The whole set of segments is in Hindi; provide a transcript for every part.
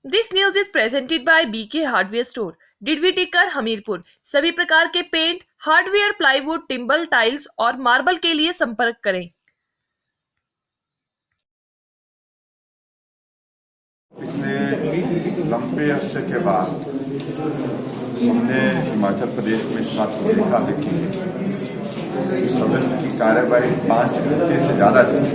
This news is presented by BK hardware store, Didwi Tikkar, Hamirpur. सभी प्रकार के paint, hardware, plywood, timber, tiles और मार्बल के लिए संपर्क करें। पिछले लंबे अरसे के बाद हमने हिमाचल प्रदेश में इस बात को देखा है कि सदन की कार्यवाही 5 घंटे से ज्यादा चली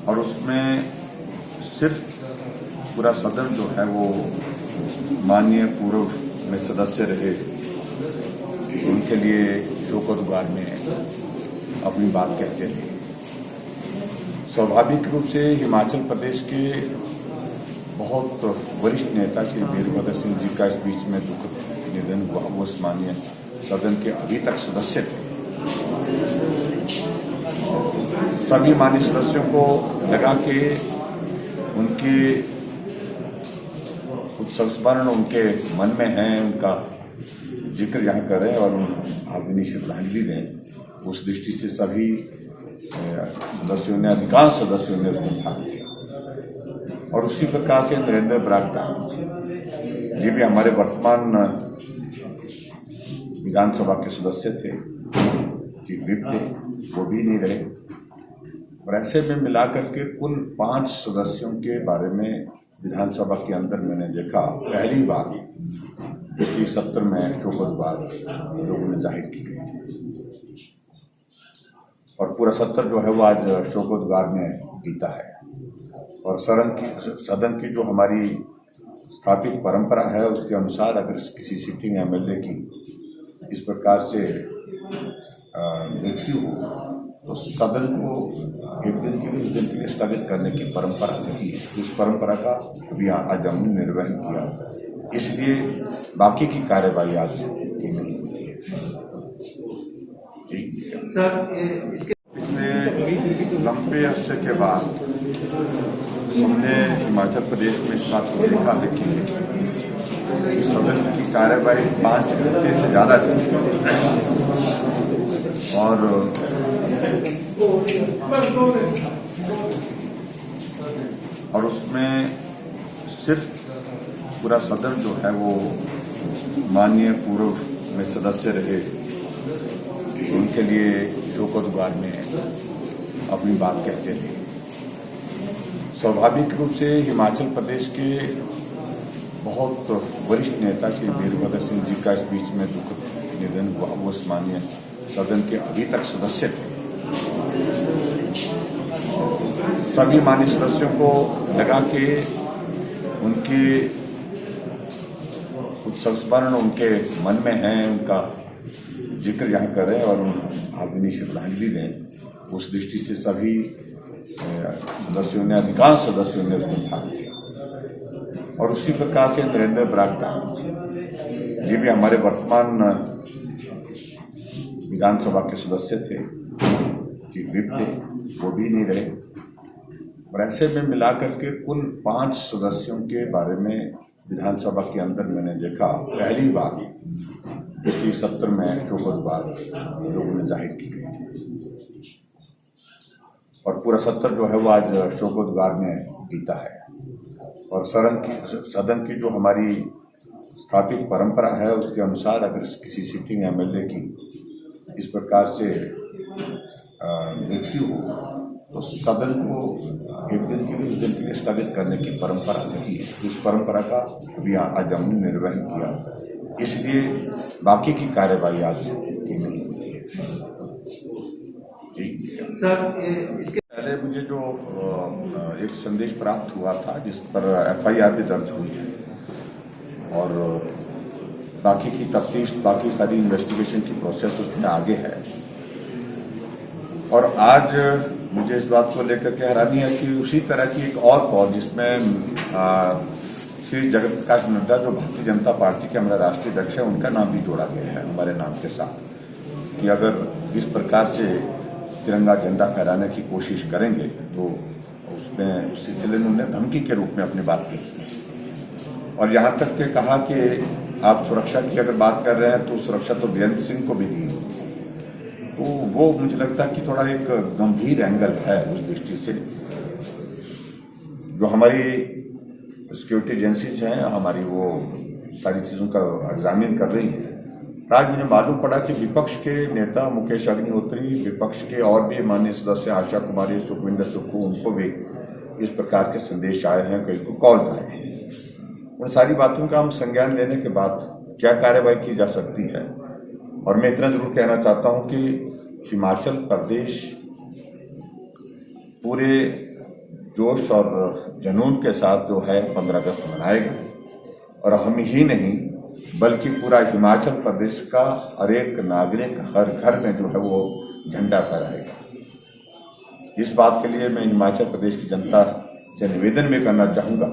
और उसमें सिर्फ पूरा सदन जो है वो माननीय पूर्व में सदस्य रहे, उनके लिए शोकोदगार में अपनी बात कहते थे। स्वाभाविक रूप से हिमाचल प्रदेश के बहुत वरिष्ठ नेता श्री वीरभद्र सिंह जी का इस बीच में दुखद निधन हुआ। वो माननीय सदन के अभी तक सदस्य थे। सभी माननीय सदस्यों को लगा कि उनकी कुछ संस्मरण उनके मन में है, उनका जिक्र यहाँ करें और आदमी श्रद्धांजलि दें। उस दृष्टि से सभी सदस्यों ने, अधिकांश सदस्यों ने उसमें भाग लिया। और उसी प्रकार से नरेंद्र बरागटा जी भी हमारे वर्तमान विधानसभा के सदस्य थे, चीफ व्हिप थे, वो भी नहीं रहे। और ऐसे में मिलाकर के कुल 5 सदस्यों के बारे में विधानसभा के अंदर मैंने देखा, पहली बार इसी सत्र में शोकोदगार लोगों ने जाहिर की गई और पूरा सत्र जो है वो आज शोकोदगार में बीता है। और सदन की जो हमारी स्थापित परंपरा है उसके अनुसार अगर किसी सिटिंग एमएलए की इस प्रकार से मृत्यु हो तो सदन को एक दिन के लिए स्थगित करने की परंपरा नहीं है। इस परंपरा का अभी आज हमने निर्वहन किया, इसलिए बाकी की कार्यवाही आज की नहीं होती है। पिछले लंबे अरसे के बाद हमने हिमाचल प्रदेश में इस बात को देखा है कि सदन की कार्यवाही 5 घंटे से ज्यादा चली और उसमें सिर्फ पूरा सदन जो है वो माननीय पूर्व में सदस्य रहे, उनके लिए शोकोदगार में अपनी बात कहते थे। स्वाभाविक रूप से हिमाचल प्रदेश के बहुत वरिष्ठ नेता श्री वीरभद्र सिंह जी का इस बीच में दुखद निधन हुआ। वो माननीय सदन के अभी तक सदस्य थे। सभी माननीय सदस्यों को लगा कि उनकी कुछ संस्मरण उनके मन में है, उनका जिक्र यहाँ करें और आदमी श्रद्धांजलि दें। उस दृष्टि से सभी सदस्यों ने, अधिकांश सदस्यों ने उसमें भाग लिया। और उसी प्रकार से नरेंद्र बरागटा जी भी हमारे वर्तमान विधानसभा के सदस्य थे, चीफ व्हिप थे, वो भी नहीं रहे। और ऐसे में मिलाकर के कुल 5 सदस्यों के बारे में विधानसभा के अंदर मैंने देखा, पहली बार इसी सत्र में शोकोदगार लोगों ने जाहिर की गई और पूरा सत्र जो है वो आज शोकोदगार में बीता है। और सदन की जो हमारी स्थापित परंपरा है उसके अनुसार अगर किसी सिटिंग एमएलए की इस प्रकार से मृत्यु हो तो सदन को एक दिन के लिए स्थगित करने की परंपरा नहीं है। इस परंपरा का अभी आज हमने निर्वहन किया, इसलिए बाकी की कार्यवाही आज की नहीं होती है। पहले मुझे जो एक संदेश प्राप्त हुआ था जिस पर एफआईआर भी दर्ज हुई है और बाकी की तफ्तीश, बाकी सारी इन्वेस्टिगेशन की प्रोसेस उसमें आगे है। और आज मुझे इस बात को लेकर के हैरानी है कि उसी तरह की एक और कॉल जिसमें श्री जगत प्रकाश नड्डा जो भारतीय जनता पार्टी के हमारे राष्ट्रीय अध्यक्ष हैं, उनका नाम भी जोड़ा गया है हमारे नाम के साथ कि अगर इस प्रकार से तिरंगा झंडा फहराने की कोशिश करेंगे तो उसमें उस सिलसिले में उन्होंने धमकी के रूप में अपनी बात कही है। और यहाँ तक के कहा कि आप सुरक्षा की अगर बात कर रहे हैं तो सुरक्षा तो बेअंत सिंह को भी दी, तो वो मुझे लगता है कि थोड़ा एक गंभीर एंगल है उस दृष्टि से। जो हमारी सिक्योरिटी एजेंसीज हैं हमारी, वो सारी चीज़ों का एग्जामिन कर रही हैं। आज मुझे मालूम पड़ा कि विपक्ष के नेता मुकेश अग्निहोत्री, विपक्ष के और भी माननीय सदस्य आशा कुमारी, सुखविंदर सुक्खू, उनको भी इस प्रकार के संदेश आए हैं, कई को कॉल आए हैं। उन सारी बातों का हम संज्ञान लेने के बाद क्या कार्रवाई की जा सकती है। और मैं इतना जरूर कहना चाहता हूं कि हिमाचल प्रदेश पूरे जोश और जुनून के साथ जो है 15 अगस्त मनाएगा, और हम ही नहीं बल्कि पूरा हिमाचल प्रदेश का हर एक नागरिक हर घर में जो है वो झंडा फहराएगा। इस बात के लिए मैं हिमाचल प्रदेश की जनता से निवेदन भी करना चाहूँगा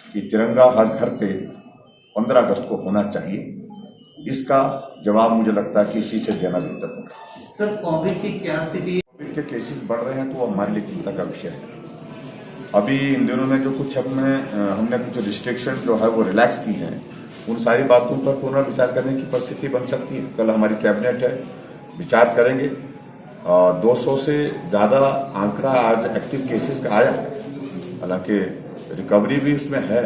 कि तिरंगा हर घर पे 15 अगस्त को होना चाहिए। इसका जवाब मुझे लगता है कि इसी से देना बेहतर होगा। सर, कोविड की क्या स्थिति? कोविड के केसेस बढ़ रहे हैं तो वो हमारे लिए चिंता का विषय है। अभी इन दिनों में जो कुछ हमने कुछ रिस्ट्रिक्शन जो है वो रिलैक्स की है, उन सारी बातों पर पुनर्विचार करने की परिस्थिति बन सकती है। कल हमारी कैबिनेट है, विचार करेंगे। 200 से ज़्यादा आंकड़ा आज एक्टिव केसेस का आया है, हालांकि रिकवरी भी उसमें है,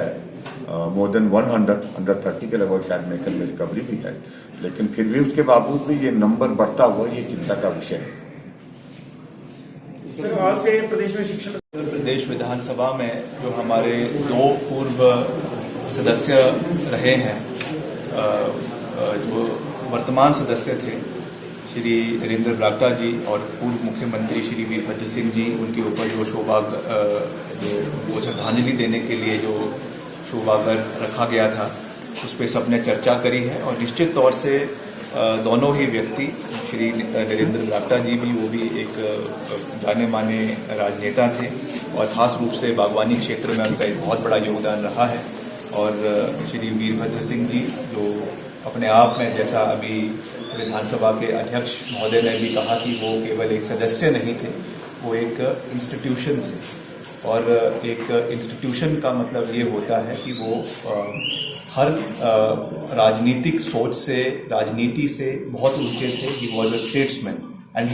मोर देन 130 के लगभग शायद मेडिकल में रिकवरी भी है, लेकिन फिर भी उसके बावजूद भी ये नंबर बढ़ता हुआ ये चिंता का विषय है। सर, आज से प्रदेश में शिक्षण उत्तर प्रदेश विधानसभा में जो हमारे 2 पूर्व सदस्य रहे हैं, जो वर्तमान सदस्य थे श्री नरेंद्र बरागटा जी और पूर्व मुख्यमंत्री श्री वीरभद्र सिंह जी, उनके ऊपर जो वो श्रद्धांजलि देने के लिए जो शोभागर रखा गया था, उस पर सबने चर्चा करी है। और निश्चित तौर से दोनों ही व्यक्ति, श्री नरेंद्र बरागटा जी भी, वो भी एक जाने माने राजनेता थे और खास रूप से बागवानी क्षेत्र में उनका एक बहुत बड़ा योगदान रहा है। और श्री वीरभद्र सिंह जी जो अपने आप में, जैसा अभी विधानसभा के अध्यक्ष महोदय ने भी कहा कि वो केवल एक सदस्य नहीं थे, वो एक इंस्टीट्यूशन थे। और एक इंस्टीट्यूशन का मतलब ये होता है कि वो हर राजनीतिक सोच से, राजनीति से बहुत ऊंचे थे। He was a statesman and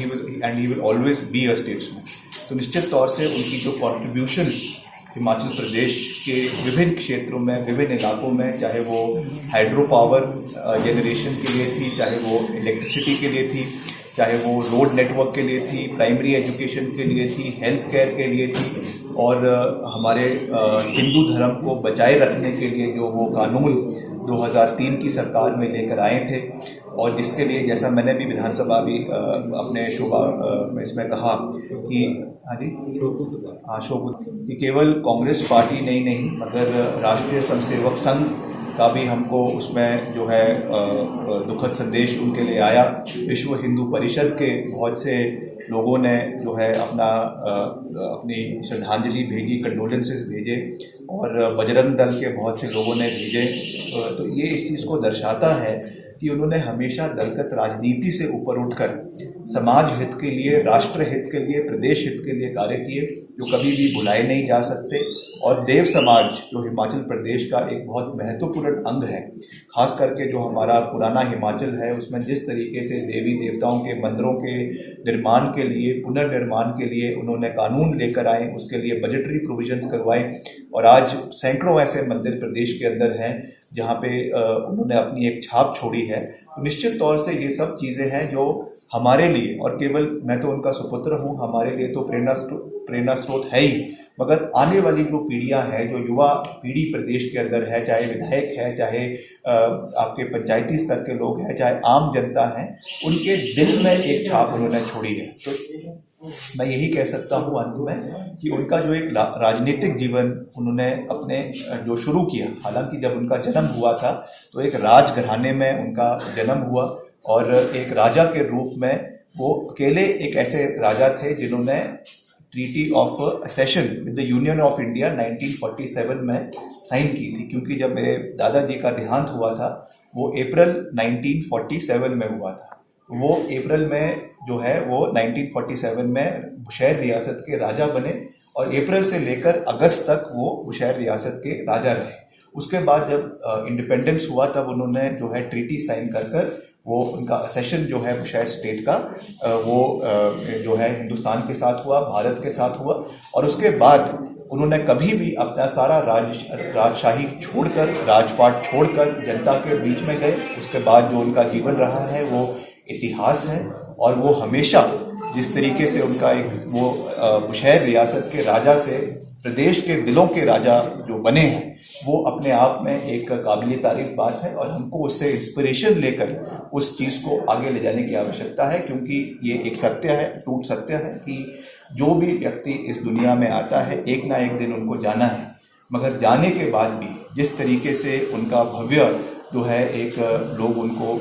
he will always be a statesman. तो निश्चित तौर से उनकी जो कॉन्ट्रीब्यूशन हिमाचल प्रदेश के विभिन्न क्षेत्रों में, विभिन्न इलाकों में, चाहे वो हाइड्रो पावर जनरेशन के लिए थी, चाहे वो इलेक्ट्रिसिटी के लिए थी, चाहे वो रोड नेटवर्क के लिए थी, प्राइमरी एजुकेशन के लिए थी, हेल्थ केयर के लिए थी, और हमारे हिंदू धर्म को बचाए रखने के लिए जो वो कानून 2003 की सरकार में लेकर आए थे, और जिसके लिए, जैसा मैंने भी विधानसभा भी अपने में इसमें कहा कि शोभुत कि केवल कांग्रेस पार्टी नहीं मगर राष्ट्रीय स्वयंसेवक संघ का भी हमको उसमें जो है दुखद संदेश उनके लिए आया। विश्व हिंदू परिषद के बहुत से लोगों ने जो है अपनी श्रद्धांजलि भेजी, कंडोलेंसेस भेजे, और बजरंग दल के बहुत से लोगों ने भेजे। तो ये इस चीज़ को दर्शाता है कि उन्होंने हमेशा दलगत राजनीति से ऊपर उठकर समाज हित के लिए, राष्ट्र हित के लिए, प्रदेश हित के लिए कार्य किए, जो कभी भी भुलाए नहीं जा सकते। और देव समाज जो हिमाचल प्रदेश का एक बहुत महत्वपूर्ण अंग है, खास करके जो हमारा पुराना हिमाचल है, उसमें जिस तरीके से देवी देवताओं के मंदिरों के निर्माण के लिए, पुनर्निर्माण के लिए उन्होंने कानून लेकर आए, उसके लिए बजटरी प्रोविजंस करवाए, और आज सैकड़ों ऐसे मंदिर प्रदेश के अंदर हैं जहाँ पे उन्होंने अपनी एक छाप छोड़ी है। तो निश्चित तौर से ये सब चीज़ें हैं जो हमारे लिए, और केवल मैं तो उनका सुपुत्र हूँ, हमारे लिए तो प्रेरणा स्रोत है ही, मगर आने वाली जो पीढ़ियाँ हैं, जो युवा पीढ़ी प्रदेश के अंदर है, चाहे विधायक है, चाहे आपके पंचायती स्तर के लोग हैं, चाहे आम जनता है, उनके दिल में एक छाप उन्होंने छोड़ी है। तो मैं यही कह सकता हूँ अंत में कि उनका जो एक राजनीतिक जीवन उन्होंने अपने जो शुरू किया, हालांकि जब उनका जन्म हुआ था तो एक राजघराने में उनका जन्म हुआ, और एक राजा के रूप में वो अकेले एक ऐसे राजा थे जिन्होंने treaty of accession with the Union of India 1947 में साइन की थी। क्योंकि जब मेरे दादाजी का देहांत हुआ था वो अप्रैल 1947 में हुआ था। वो अप्रैल में जो है वो 1947 में बुशैर रियासत के राजा बने, और अप्रैल से लेकर अगस्त तक वो बुशैर रियासत के राजा रहे। उसके बाद जब इंडिपेंडेंस हुआ तब उन्होंने जो है ट्रीटी साइन कर वो उनका असेशन जो है बुशहर स्टेट का वो जो है हिंदुस्तान के साथ हुआ, भारत के साथ हुआ। और उसके बाद उन्होंने कभी भी अपना सारा राजशाही छोड़कर, राजपाट छोड़कर जनता के बीच में गए। उसके बाद जो उनका जीवन रहा है वो इतिहास है। और वो हमेशा जिस तरीके से उनका एक वो बुशहर रियासत के राजा से प्रदेश के दिलों के राजा जो बने हैं, वो अपने आप में एक काबिल तारीफ बात है। और हमको उससे इंस्पिरेशन लेकर उस चीज़ को आगे ले जाने की आवश्यकता है, क्योंकि ये एक सत्य है, टूट सत्य है कि जो भी व्यक्ति इस दुनिया में आता है एक ना एक दिन उनको जाना है। मगर जाने के बाद भी जिस तरीके से उनका भव्य जो है एक लोग उनको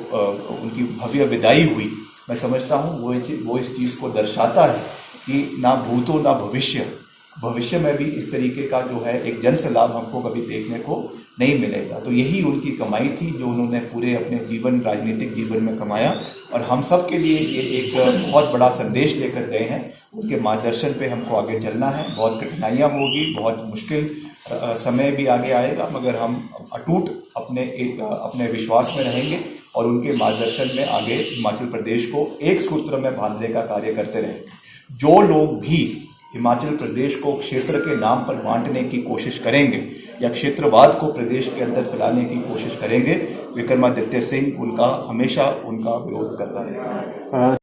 उनकी भव्य विदाई हुई, मैं समझता हूँ वो इस चीज़ को दर्शाता है कि ना भूतो ना भविष्य में भी इस तरीके का जो है एक जन सलाब हमको कभी देखने को नहीं मिलेगा। तो यही उनकी कमाई थी जो उन्होंने पूरे अपने राजनीतिक जीवन में कमाया। और हम सब के लिए ये एक बहुत बड़ा संदेश लेकर गए हैं। उनके मार्गदर्शन पे हमको आगे चलना है। बहुत कठिनाइयाँ होगी, बहुत मुश्किल समय भी आगे आएगा, मगर हम अटूट अपने विश्वास में रहेंगे और उनके मार्गदर्शन में आगे हिमाचल प्रदेश को एक सूत्र में बांधने का कार्य करते रहेंगे। जो लोग भी हिमाचल प्रदेश को क्षेत्र के नाम पर बांटने की कोशिश करेंगे या क्षेत्रवाद को प्रदेश के अंदर फैलाने की कोशिश करेंगे, विक्रमादित्य सिंह हमेशा उनका विरोध करता रहेगा।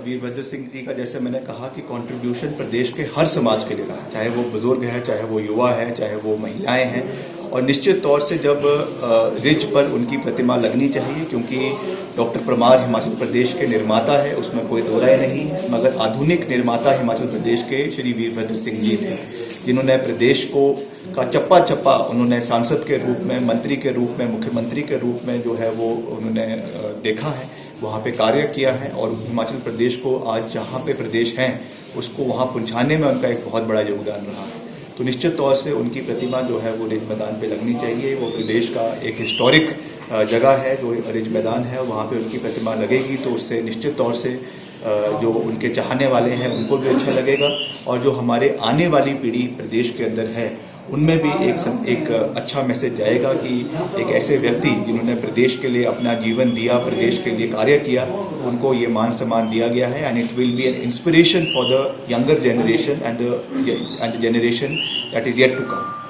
वीरभद्र सिंह जी का जैसे मैंने कहा कि कंट्रीब्यूशन प्रदेश के हर समाज के लिए रहा, चाहे वो बुजुर्ग है, चाहे वो युवा है, चाहे वो महिलाएं हैं। और निश्चित तौर से जब रिज पर उनकी प्रतिमा लगनी चाहिए, क्योंकि डॉक्टर परमार हिमाचल प्रदेश के निर्माता है, उसमें कोई दो राय नहीं है। मगर आधुनिक निर्माता हिमाचल प्रदेश के श्री वीरभद्र सिंह जी थे, जिन्होंने प्रदेश का चप्पा चप्पा उन्होंने सांसद के रूप में, मंत्री के रूप में, मुख्यमंत्री के रूप में जो है वो उन्होंने देखा है, वहाँ पे कार्य किया है। और हिमाचल प्रदेश को आज जहाँ पे प्रदेश हैं उसको वहाँ पहुँचाने में उनका एक बहुत बड़ा योगदान रहा है। तो निश्चित तौर से उनकी प्रतिमा जो है वो रिज मैदान पे लगनी चाहिए। वो प्रदेश का एक हिस्टोरिक जगह है जो रिज मैदान है, वहाँ पे उनकी प्रतिमा लगेगी तो उससे निश्चित तौर से जो उनके चाहने वाले हैं उनको भी अच्छा लगेगा। और जो हमारे आने वाली पीढ़ी प्रदेश के अंदर है उनमें भी एक अच्छा मैसेज जाएगा कि एक ऐसे व्यक्ति जिन्होंने प्रदेश के लिए अपना जीवन दिया, प्रदेश के लिए कार्य किया, उनको ये मान सम्मान दिया गया है। And it will be an inspiration for the younger generation and the generation that is yet to come.